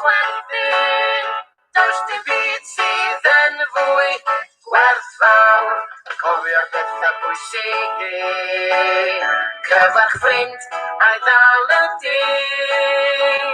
chwerthin, does dim byd sydd yn fwy gwerthfawr. Cofio bethau bwysig cyfarch ffrind a'i ddal y dyn.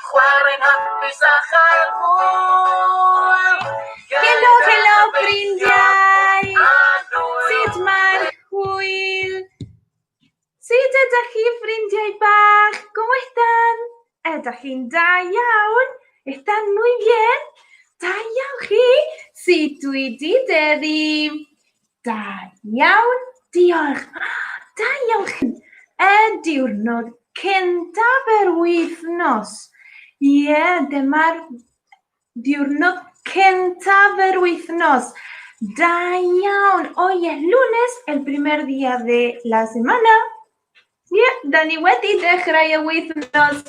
Chwarae'n hapus a chael hwyl. Helo, helo ffrindiau! Sut mae'r hwyl? Sut ydych chi ffrindiau bach? ¿Cómo están? Ydych chi'n da iawn? ¿Están muy bien? Da iawn chi? Sut wedi heddi? Da iawn, diolch. Da iawn chi. Y diwrnod cyntaf yr wythnos. Ie, dyma'r diwrnod cyntaf yr wythnos. Da iawn. Hoy es lunes, el primer día de la semana. Ie, da ni wedi dechrau y wythnos.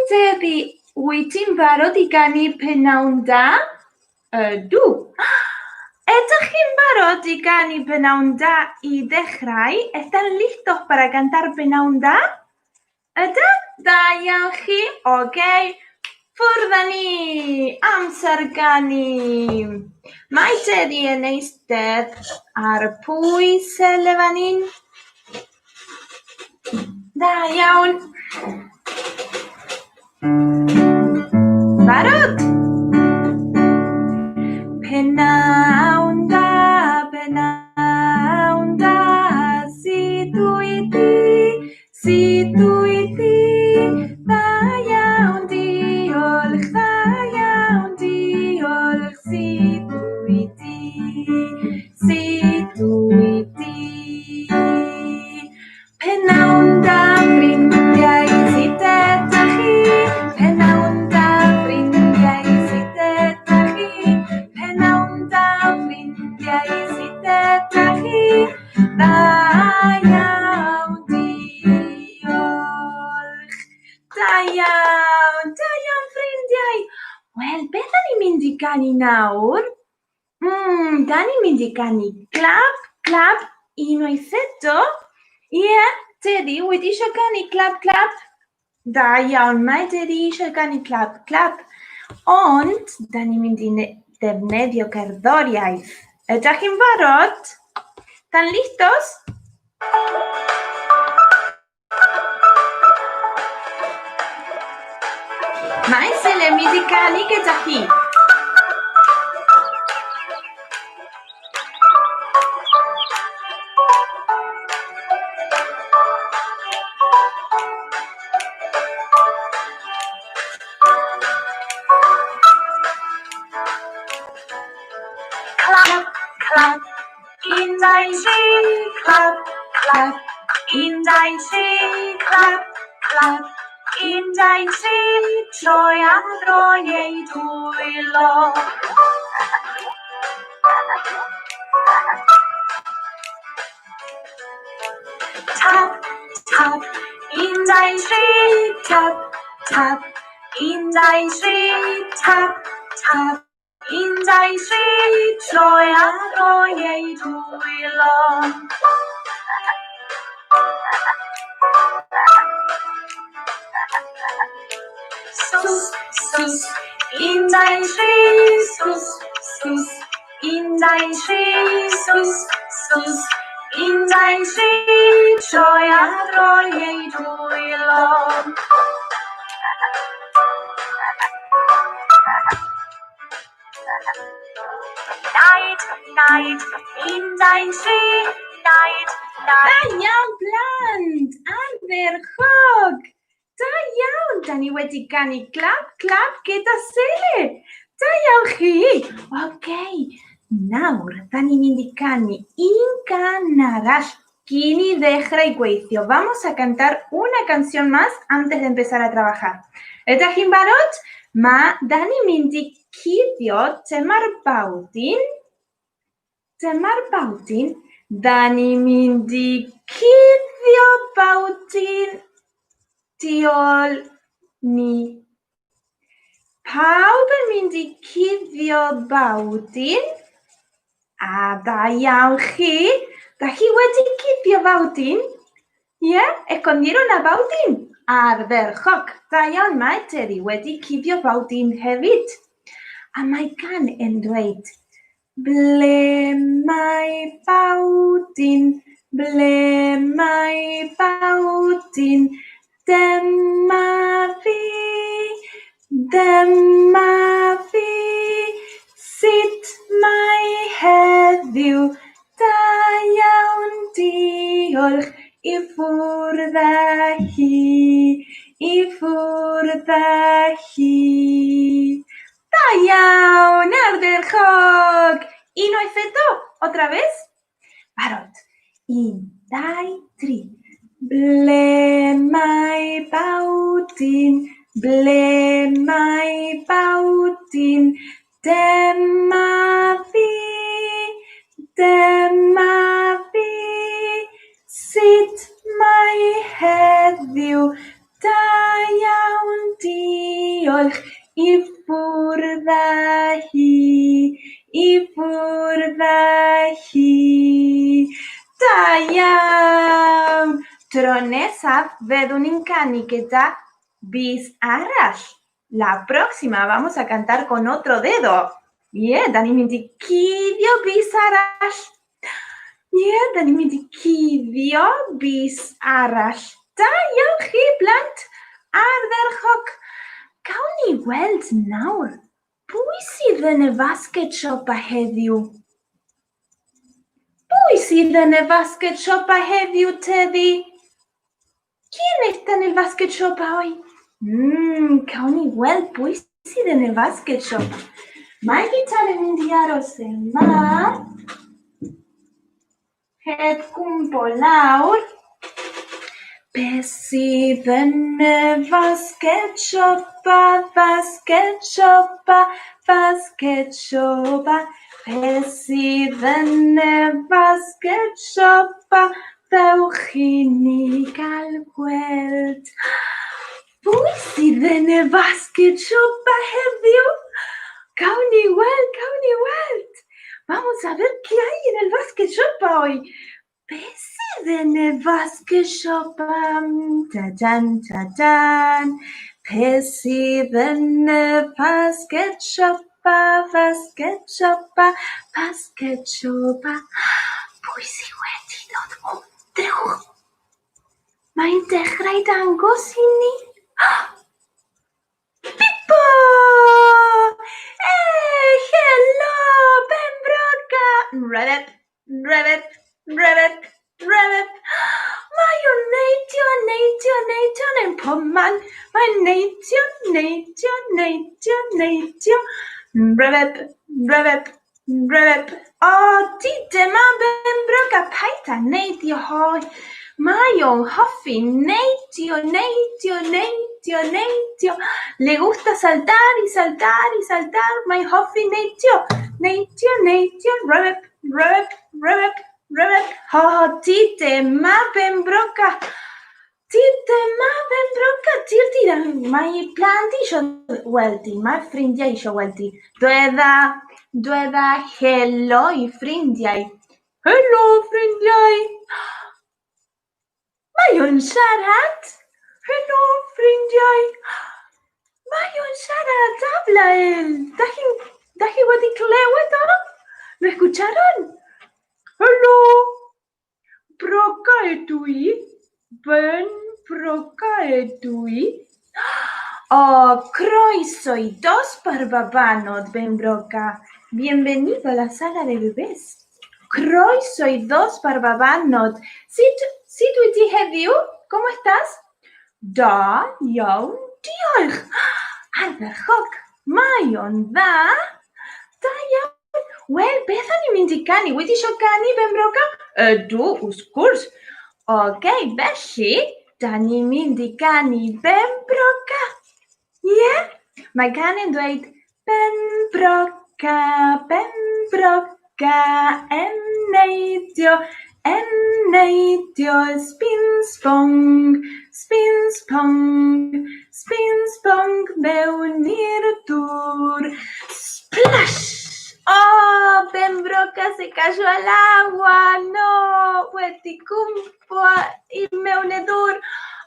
Teddy, wyt ti'n barod i ganu pnawn da? Ydw. ¿Ydych chi'n barod i ganu pnawn da i dechrau? ¿Están listos para cantar pnawn da? Ydyn? Da iawn chi. Ffwrdd â ni, amser ganu. Mae Teddy yn eistedd ar y pwys fan hyn. Da iawn. Barod? Pnawn da, sut wyt ti? Sut wyt ti? Da iawn, diolch, da iawn, diolch, sut wyt ti? Sut wyt ti? Pnawn da, ffrindiau, sut ydych chi? Pnawn da, ffrindiau, sut ydych chi? Pnawn da, ffrindiau, sut ydych chi? Da iawn, diolch. Da iawn ffrindiau. Wel, beth ni'n mynd i ganu nawr? Da ni'n mynd i ganu clap, clap, unwaith eto. Ie, Teddy, wedi eisiau ganu clap, clap? Da iawn, mae Teddy eisiau ganu clap, clap. Ond, da ni'n mynd i defnyddio cerddoriaeth. Ydych chi'n barod? ¿Están listos? Mae Sele mynd i ganu gyda chi. Clap, clap, un, dau, tri, clap, clap, un, dau, tri, clap, clap, un, dau, tri, troi a throi ei dwylo. Tap, tap, un, dau, tri, tap, tap, un, dau, tri, tap, tap, un, dau, tri, troi a throi ei dwylo. Sus, sus, un, dau, tri, sus, sus, un, dau, tri, sus, sus, un, dau, tri, troi a throi ei dwylo. Naid, naid, un, dau, tri, naid, Da naid. iawn blant, ardderchog. Da iawn, da ni wedi ganu clap, clap gyda Sele. Da iawn chi. Nawr, da ni'n mynd i ganu un gan arall cyn i ddechrau gweithio. Vamos a cantar una canción más antes de empezar a trabajar. Ydych chi'n barod? Da ni'n mynd i cuddio dyma'r bawdyn. Dyma'r bawdyn. Da ni'n mynd i cuddio bawdyn tu ôl ni. Pawb yn mynd i cuddio bawdyn. A da iawn chi. Da chi wedi cuddio bawdyn? Ie, escondieron la bawdyn. Ardderchog, da iawn mae Teddy wedi cuddio bawdyn hefyd. A mae gan yn dweud, ble mae bawdyn, ble mae bawdyn, dyma fi, dyma fi. Sut mae heddiw, da iawn, diolch, i ffwrdd â hi, i ffwrdd â hi. Da iawn, ardderchog! Unwaith eto, otra vez. Barod. 1, 2, 3. Ble mae bawdyn, ble mae bawdyn, dyma fi, dyma fi. Sut mae heddiw, da iawn, diolch, i ffwrdd â hi, i ffwrdd â hi. Da iawn! Tro nesaf feddwn ni'n canu gyda bis arall. La próxima vamos a cantar con otro dedo. Da ni'n mynd i cuddio bis arall. Da ni'n mynd i cuddio bis arall. Da iawn chi, blant. Ardderchog. Gawn ni weld nawr. Pwy sydd yn y fasget siopa heddiw? Pwy sydd yn y fasget siopa heddiw, Teddy? ¿Quién está en el basket shop hoy? Gawn ni weld pwy sydd yn y basket shop. Mae gitar yn mynd i aros yma. Het cwmpo lawr. Be sydd yn y basket siopa, basket siopa, basket siopa. Be sydd yn y basket siopa, ddewch i ni gael gweld. Pwy sydd yn y basket siopa heddiw? Gawn ni weld, gawn ni weld. Vamos a ver qué hay en el basket shop hoy. Be sydd yn y basket shop? Ta-dan, ta-dan. Be sydd yn y basket shop? Basket shop, basket shop. Pwy sydd wedi dod o drwch? Mae'n dechrau dangos i ni. Pipo! Hey, hello, Pembroca! Rabbit, rabbit, rabbit, rabbit. Mae o'n neidio yn poman. Mae'n neidio. Rabbit, rabbit, rabbit. O, di dyma Pembroca, paid â neidio hoi. Mae o'n hoffi neidio. Le gusta saltar y saltar y saltar. Mae hoffi neidio. Rabbit, rabbit, rabbit, rabbit. O, di dyma Pembroca. Ti'r diran, mae plant isio weldi, mae ffrindiau isio weldi. Dwedda helo i ffrindiau. Helo, ffrindiau. Mae o'n siarad. Helo, ffrindiau. Mae o'n siarad, Ablael. Da chi wedi clywed o? Lo escucharon? Helo. Broca ydw i. Ben Broca ydw i. O, croeso i dos barbabanod, Ben Broca. Bienvenido a la sala de bebés. Croeso i dos barbabanod. Sut wyt ti heddiw? Com estàs? Da, iawn, diolch. Ardderchog, mae o'n dda. Da iawn. Wel, beth o'n i'n mynd i canu? Wedi isio canu, Ben Broca? Ydw, wrth gwrs. Felly, da ni'n mynd i canu Ben Broca. Mae gan yn dweud Ben Broca, neidio, spin-spong, mewn i'r dŵr. Splash! Oh, Ben Broca se cayó al agua, no, wedi cwmpo i mewn y dŵr.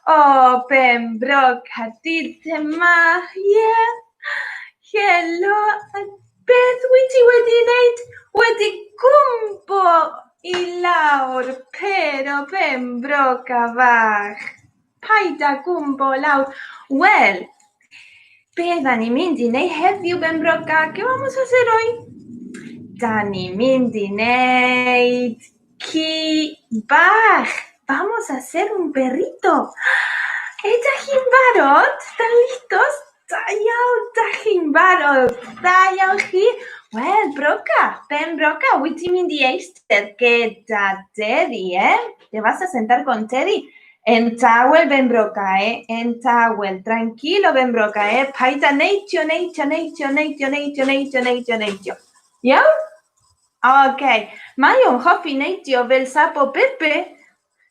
Oh, Pembroke, hatite magia. Hello, Beth, witi night, witi kumpo. I laur, pero Pembroke bach. Paita kumpo laur. Well, Dani, Mindy, Nate, have you Pembroke? ¿Qué vamos a hacer hoy? Dani, Mindy, Nate, Bach. Vamos a hacer un perrito. Ejim Barot, ¿están listos? Ejim Barot, Well, Pembroke, witi Mindy Eister, que Teddy, ¿Te vas a sentar con Teddy? En towel, Pembroke, En towel, tranquilo, Pembroke, Paita Neitio. ¿Ya? Ok. Mayo, Hoffi, Neitio, Bel Sapo, Pepe.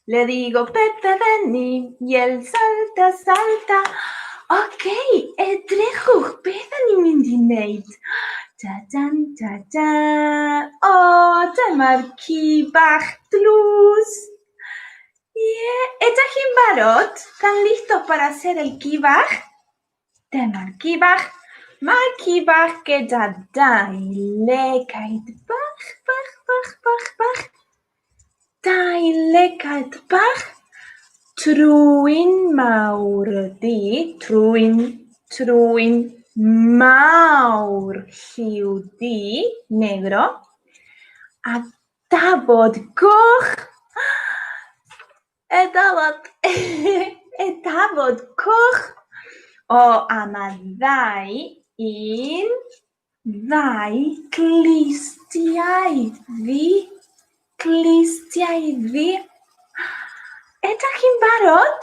Le digo, Pepe, vení, y él salta. Ok, trejo, Pedani, Mindy, Nate. Cha-chan. Oh, Tamarki, Bach, Tlus. Ejim Barot, ¿están listos para hacer el kibach? Temar kibach, mal kibach, que da lekait bach. Lekait bach, truin maurdi, truin maur hiudi, negro, atabot goch, Etavot koch o amadai in vai klistiai vi Etachim Barot.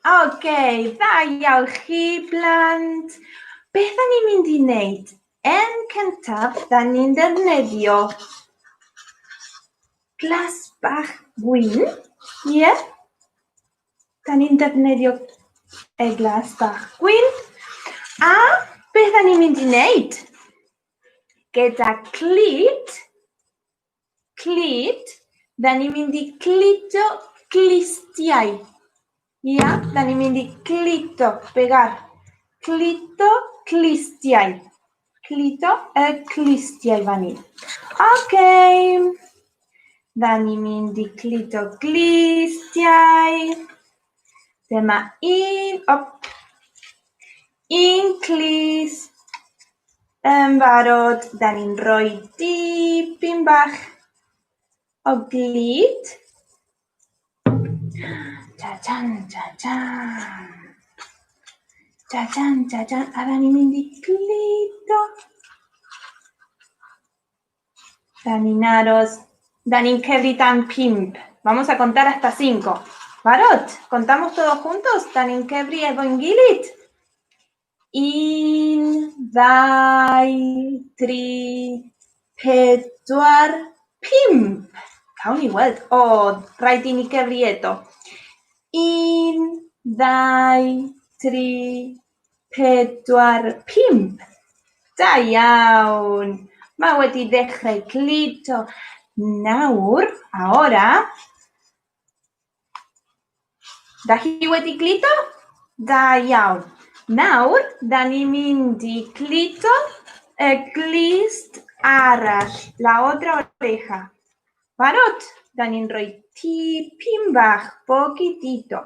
Ok, vai plant. Bethany Mindinate en Kentaf dan in der medio. Glasbach Win, dan in der medio Glasbach Win. Bethany Mindinate. Geta clit, dan in mindi clito clistiai. Dan in mindi clito, pegar. Clito clistiai. Clito clistiai vanil. Ok. Dan in mindi clito clistiai. Tema in clis. Barot, dan in roi pimbach. Oglit. Cha-chan. Dan in mindi clito. Dan in aros. Dan in kebritan pimp. Vamos a contar hasta 5. Barot, ¿contamos todos juntos? Dan in kebri evangilit. In, dai, tri, petuar, pimp. Kauni welt. Writing y kebrieto. In, dai, tri, petuar, pimp. Dayaun. Maweti deje clito. Naur, ahora. Dahiweti clito. Dayaun. Naur, danimindi clito, clist arash, la otra oreja. Barot, danin roi tipimbach, poquitito.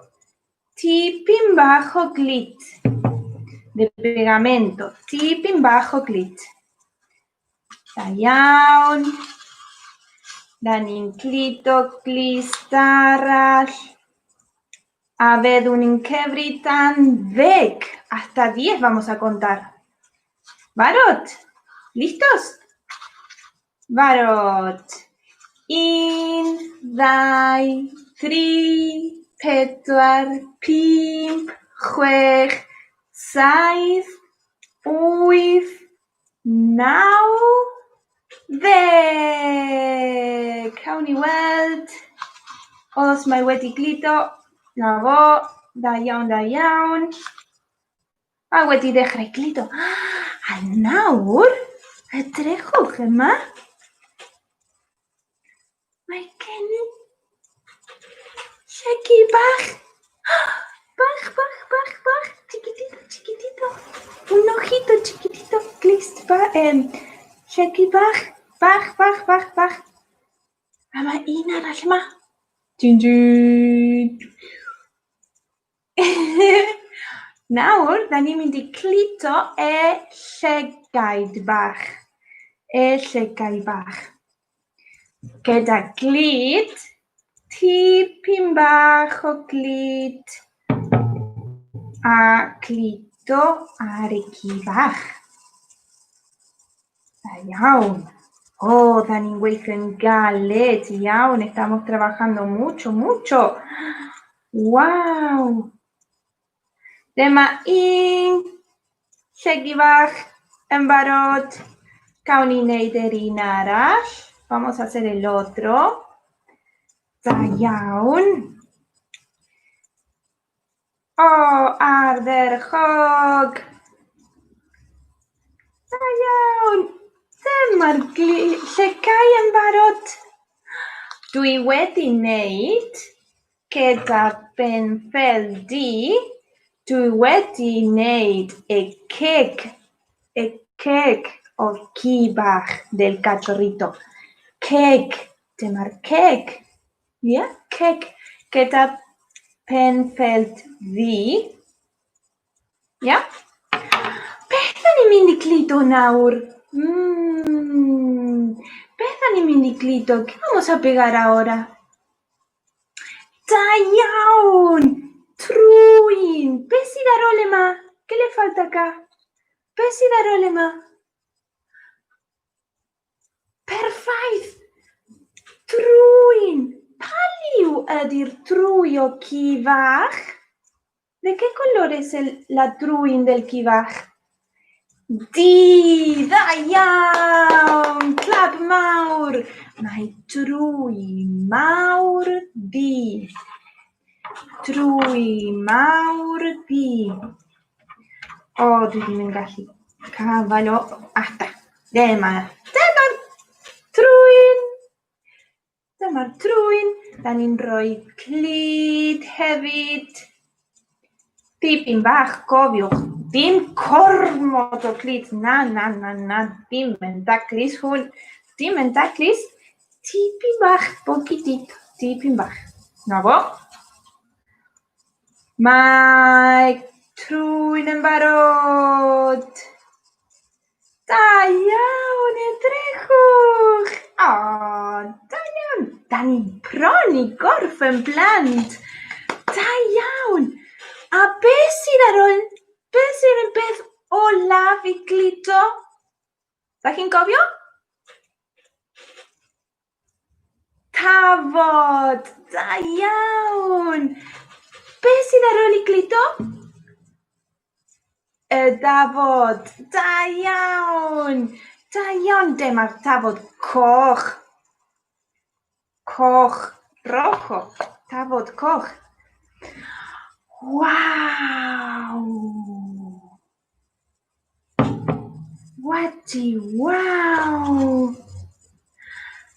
Tipimbajo clit, de pegamento. Tipimbajo clit. Dayaun, danin clito, clistarash. Avedun kebritan vek. Hasta 10 vamos a contar. Barot, ¿listos? Barot. In, dai, tri, petuar, pimp, jueg, saif, uif, now, vek. Kauni welt. Os my weticlito. Navo, dayaun. Weti de reclito. Anaur? Trejo, Gemma? My Kenny? Sheki, baj. Baj, baj, baj, baj. Chiquitito, chiquitito. Un ojito chiquitito. Klist, Sheki, baj. Baj, baj, baj, baj. Ama ina rashma. Tjin, tjin. Nawr, da ni'n mynd I clito llygaid bach. Llygaid bach. Gyda glit, tipyn bach o glit a clito ar y ci bach. Da iawn. Da ni'n weithio'n galed iawn. Estamos trabajando mucho, mucho. Wow. Dyma un llegi bach yn barod. Gawn ni wneud yr un arall. Vamos a hacer el otro. Da iawn. Ardderchog. Da iawn. Dyma'r llygau yn barod. Dwi wedi wneud gyda benfel-D. Dwi wedi wneud y ceg o'r ci bach del cachorrito. Ceg. Dyma'r ceg. Ceg gyda penfel-D. Beth da ni'n mynd I clito nawr? Beth da ni'n mynd I clito? ¿Qué vamos a pegar ahora? Da iawn! Trwyn! Beth sydd ar ôl yma? ¿Qué le falta acá? Beth sydd ar ôl yma? Perffaith! Trwyn! Pa liw ydy'r trwy o ci fach? ¿De qué color es la trwyn del ci bach? D! Da iawn! Clap mawr! Mae trwy mawr D. Trwy mawr D. Dwi ddim yn gallu cafal o. Dyma'r trwyn. Dyma'r trwyn. Da ni'n rhoi clit hefyd. Tipyn bach, cofiwch. Dim cormod o clit. Na. Dim yn daclus hwn. Dim yn daclus. Tipyn bach, poquitito. Tipyn bach. Na bo? Mae trwyn yn barod. Da iawn, edrychwch. Da iawn. Da ni'n bron I gorff yn blant. Da iawn. A beth sydd ar ôl? Beth sydd yn beth olaf I glito? Da chi'n gofio? Tafod. Da iawn. Beth sydd ar ôl I glito? Y dafod. Da iawn. Da iawn. Dyma'r tafod coch. Coch. Rojo. Tafod coch. Wow. Wow.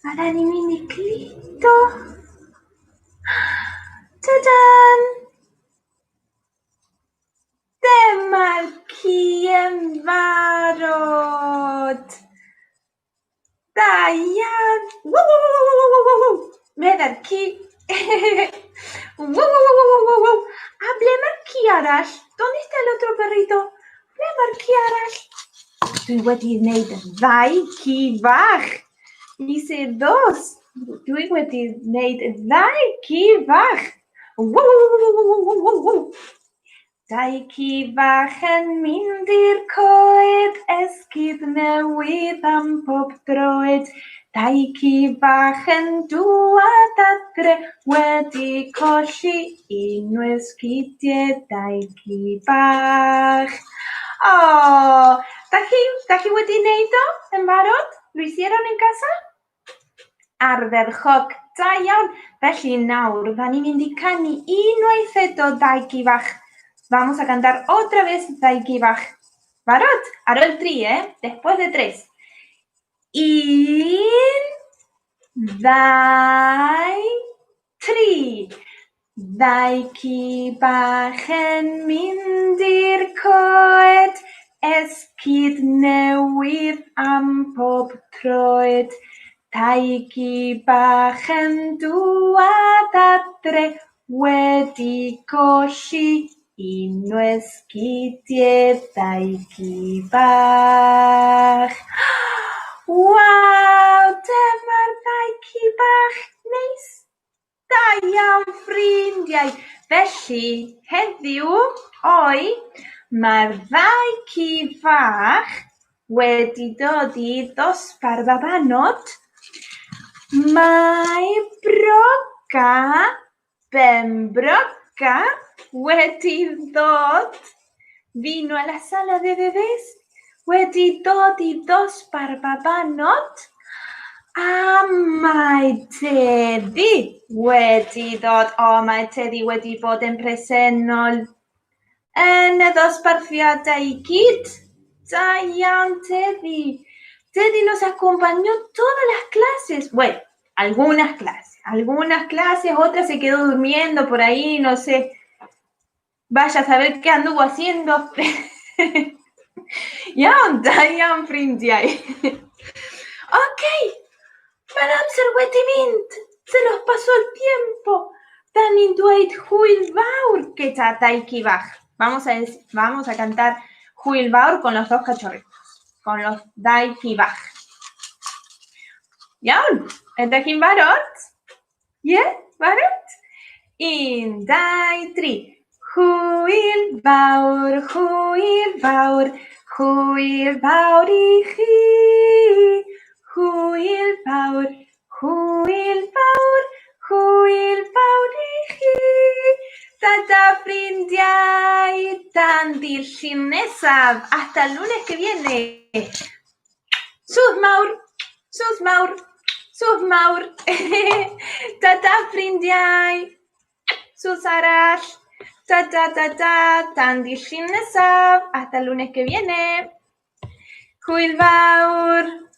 A da ni'n mynd I glito. Ta-dan. Dyma'r ci yn barod. Da iawn. Meddai'r ci. A ble mae'r ci arall? ¿Dónde está el otro perrito? Ble mae'r ci arall? Dwi wedi wneud 2 ci fach. Hice 2. Dwi wedi wneud 2 ci fach. 2 ci fach yn mynd i'r coed, esgid newydd am pob droed. 2 ci fach yn dŵad adre, wedi colli unwaith esgidiau. 2 ci bach. Da chi wedi wneud o yn barod? Lo hicieron en casa? Ardderchog. Da iawn. Felly nawr, da ni'n mynd I canu unwaith eto 2 ci bach. Vamos a cantar otra vez 2 ci bach. ¿Barod? Ar ôl 3, Después de 3. 1, 2, 3. Daiki bachen mynd i'r coed, esgyd newydd am pob troed. Daiki bach yn dŵad adre, wedi golli unwaith esgidiau daiki bach. Waw, dyma'r daiki bach neis. Da iawn ffrindiau. Felly, heddiw, mae'r daiki fach wedi dod i ddosbarth Babanod. Mae Broca, Broca wedi dod, vino a la sala de bebés, wedi dod i ddosbarth Babanod. A mae Teddi wedi dod. Mae Teddi wedi bod yn presennol yn y ddosbarthiadau i gyd. Da iawn, Teddi. Teddy nos acompañó todas las clases. Bueno, algunas clases, otras se quedó durmiendo por ahí, no sé. Vaya a saber qué anduvo haciendo. Da iawn, ffrindiau. Ok. Van amser wedi mynd. Se nos pasó el tiempo. Dan ni'n dweud hwyl fawr gyda daiki bach. Vamos a cantar hwyl fawr con los dos cachorritos. Con los daiki bach. Iawn, ydych chi'n barod? Barod? 1, 2, 3. Hwyl fawr, hwyl fawr, hwyl fawr i chi. Hwyl fawr, hwyl fawr, hwyl fawr i chi. Tata ffrindiau, tan llun nesaf. Hasta el lunes que viene. Sus mawr, sus mawr, sus mawr. Tata ffrindiau, sus arall. Tan llun nesaf. Hasta el lunes que viene. Hwyl fawr.